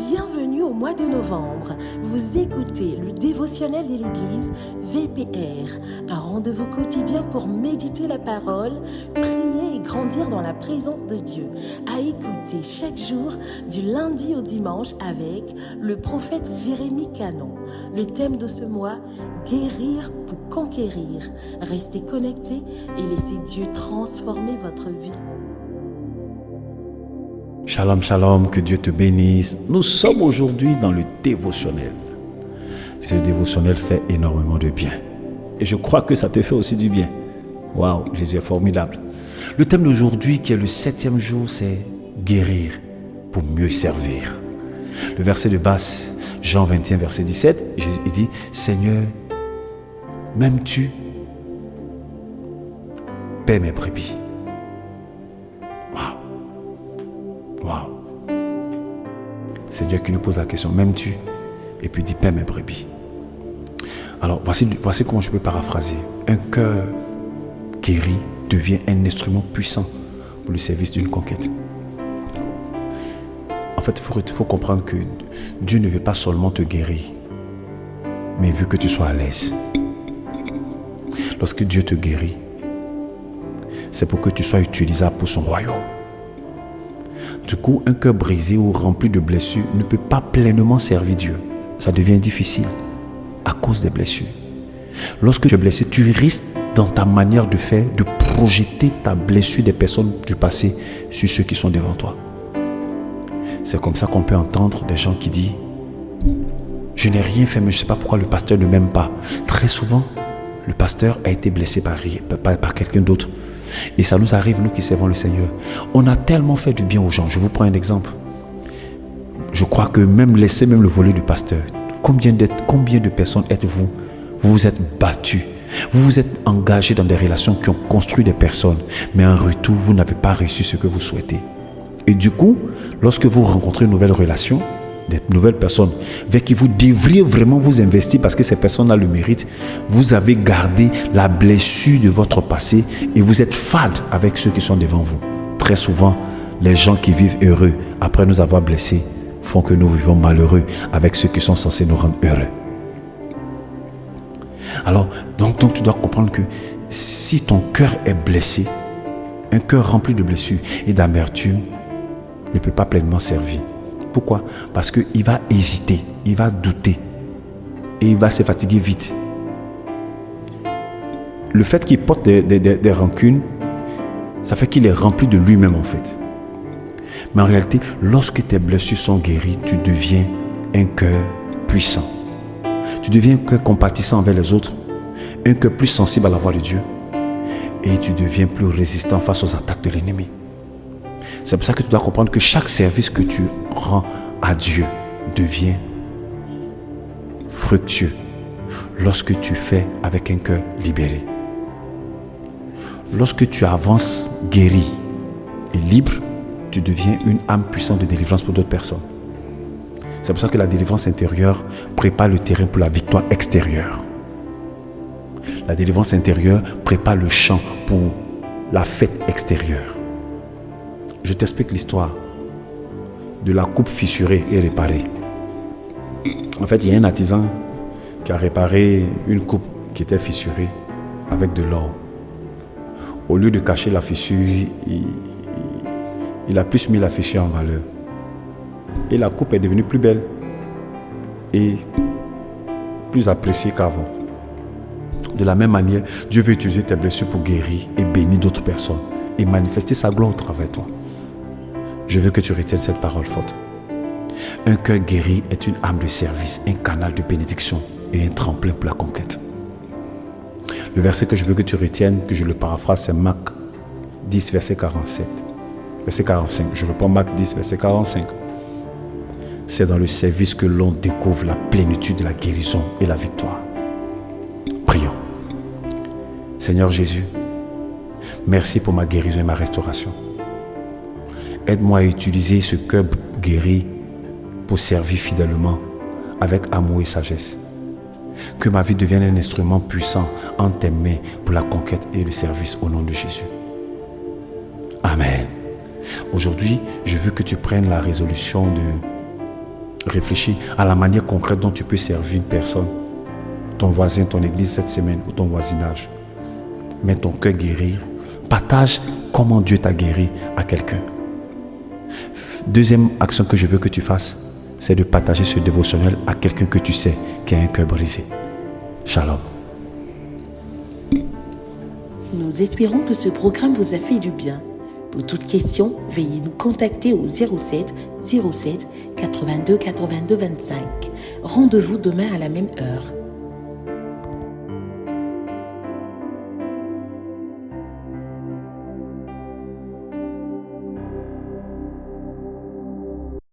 Bienvenue au mois de novembre. Vous écoutez le dévotionnel de l'Église VPR, un rendez-vous quotidien pour méditer la parole, prier et grandir dans la présence de Dieu. À écouter chaque jour du lundi au dimanche avec le prophète Jérémie Canon. Le thème de ce mois, guérir pour conquérir. Restez connectés et laissez Dieu transformer votre vie. Shalom, shalom, que Dieu te bénisse. Nous sommes aujourd'hui dans le dévotionnel. Ce dévotionnel fait énormément de bien. Et je crois que ça te fait aussi du bien. Waouh, Jésus est formidable. Le thème d'aujourd'hui, qui est le 7e jour, c'est guérir pour mieux servir. Le verset de base, Jean 21, verset 17, il dit, Seigneur, m'aimes-tu? Paie mes brebis. Waouh. Seigneur qui nous pose la question, m'aimes-tu? Et puis dit, paie mes brebis. Alors, voici comment je peux paraphraser. Un cœur guéri devient un instrument puissant pour le service d'une conquête. En fait, il faut comprendre que Dieu ne veut pas seulement te guérir, mais il veut que tu sois à l'aise. Lorsque Dieu te guérit, c'est pour que tu sois utilisable pour son royaume. Du coup, un cœur brisé ou rempli de blessures ne peut pas pleinement servir Dieu. Ça devient difficile à cause des blessures. Lorsque tu es blessé, tu risques dans ta manière de faire de projeter ta blessure des personnes du passé sur ceux qui sont devant toi. C'est comme ça qu'on peut entendre des gens qui disent « Je n'ai rien fait, mais je ne sais pas pourquoi le pasteur ne m'aime pas. » Très souvent, le pasteur a été blessé par quelqu'un d'autre. Et ça nous arrive, nous qui servons le Seigneur. On a tellement fait du bien aux gens. Je vous prends un exemple. Je crois que laissez le volet du pasteur. Combien de personnes êtes-vous? Vous vous êtes battus. Vous vous êtes engagés dans des relations qui ont construit des personnes. Mais en retour, vous n'avez pas reçu ce que vous souhaitez. Et du coup, lorsque vous rencontrez une nouvelle relation, des nouvelles personnes vers qui vous devriez vraiment vous investir parce que ces personnes-là le méritent, vous avez gardé la blessure de votre passé et vous êtes fade avec ceux qui sont devant vous. Très souvent, les gens qui vivent heureux après nous avoir blessés font que nous vivons malheureux avec ceux qui sont censés nous rendre heureux. Alors, donc tu dois comprendre que si ton cœur est blessé, un cœur rempli de blessures et d'amertume ne peut pas pleinement servir. Pourquoi? Parce qu'il va hésiter, il va douter et il va se fatiguer vite. Le fait qu'il porte des rancunes, ça fait qu'il est rempli de lui-même en fait. Mais en réalité, lorsque tes blessures sont guéries, tu deviens un cœur puissant. Tu deviens un cœur compatissant envers les autres, un cœur plus sensible à la voix de Dieu et tu deviens plus résistant face aux attaques de l'ennemi. C'est pour ça que tu dois comprendre que chaque service que tu rends à Dieu devient fructueux lorsque tu fais avec un cœur libéré. Lorsque tu avances guéri et libre, tu deviens une âme puissante de délivrance pour d'autres personnes. C'est pour ça que la délivrance intérieure prépare le terrain pour la victoire extérieure. La délivrance intérieure prépare le champ pour la fête extérieure. Je t'explique l'histoire de la coupe fissurée et réparée. En fait, il y a un artisan qui a réparé une coupe qui était fissurée avec de l'or. Au lieu de cacher la fissure, il a plus mis la fissure en valeur. Et la coupe est devenue plus belle et plus appréciée qu'avant. De la même manière, Dieu veut utiliser tes blessures pour guérir et bénir d'autres personnes et manifester sa gloire au travers de toi. Je veux que tu retiennes cette parole forte. Un cœur guéri est une âme de service, un canal de bénédiction et un tremplin pour la conquête. Le verset que je veux que tu retiennes, que je le paraphrase, c'est Marc 10, verset 47. Verset 45. Je reprends Marc 10, verset 45. C'est dans le service que l'on découvre la plénitude de la guérison et la victoire. Prions. Seigneur Jésus, merci pour ma guérison et ma restauration. Aide-moi à utiliser ce cœur guéri pour servir fidèlement avec amour et sagesse. Que ma vie devienne un instrument puissant entre tes mains pour la conquête et le service au nom de Jésus. Amen. Aujourd'hui, je veux que tu prennes la résolution de Réfléchis à la manière concrète dont tu peux servir une personne, ton voisin, ton église cette semaine ou ton voisinage. Mets ton cœur guérir. Partage comment Dieu t'a guéri à quelqu'un. Deuxième action que je veux que tu fasses, c'est de partager ce dévotionnel à quelqu'un que tu sais qui a un cœur brisé. Shalom. Nous espérons que ce programme vous a fait du bien. Pour toute question, veuillez nous contacter au 07 07 82 82 25. Rendez-vous demain à la même heure.